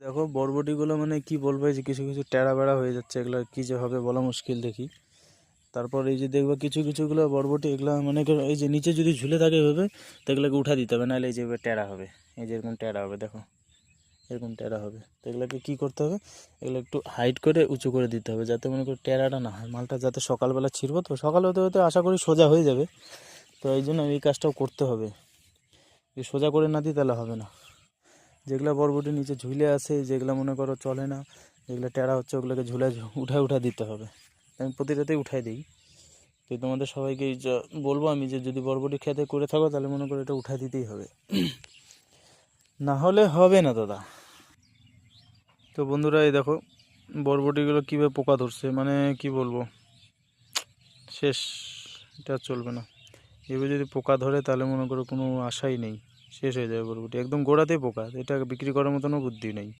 দেখো বরবটিগুলো মানে কি বলবো, এই যে কিছু কিছু টেরা বেড়া হয়ে যাচ্ছে, এগুলো কি যে হবে বলা মুশকিল দেখি। তারপর এই যে দেখবো কিছু কিছুগুলো বরবটি এগুলো মানে এই যে নিচে যদি ঝুলে থাকে এভাবে, তো এগুলোকে উঠা দিতে হবে, নাহলে এই যে টেরা হবে, এই যে এরকম টেরা হবে, দেখো এরকম টেরা হবে। তো এগুলোকে কী করতে হবে, এগুলো একটু হাইট করে উঁচু করে দিতে হবে, যাতে মনে করি টেরাটা না হয়। মালটা যাতে সকালবেলা ছিঁড়বো, তো সকাল হতে হতে আশা করি সোজা হয়ে যাবে। তো এই জন্য এই কাজটাও করতে হবে, যদি সোজা করে না দিই তাহলে হবে না। যেগুলো বরবটি নিচে ঝুলে আছে, যেগুলো মনে করো চলে না, যেগুলো টেরা হচ্ছে, ওগুলোকে ঝুলে উঠা দিতে হবে। আমি প্রতিটাতেই উঠাই দিই। তো তোমাদের সবাইকে বলবো আমি যে যদি বরবটি খেতে করে থাকো তাহলে মনে করো এটা উঠাই দিতেই হবে, না হলে হবে না দাদা। তো বন্ধুরা এই দেখো বরবটিগুলো কীভাবে পোকা ধরছে, মানে কি বলবো, শেষ। এটা চলবে না, এবার যদি পোকা ধরে তাহলে মনে করো কোনো আশাই নেই, শেষ হয়ে যাবে বরবটি, একদম গোড়াতেই পোকা, এটা বিক্রি করার মতনও বুদ্ধি নেই।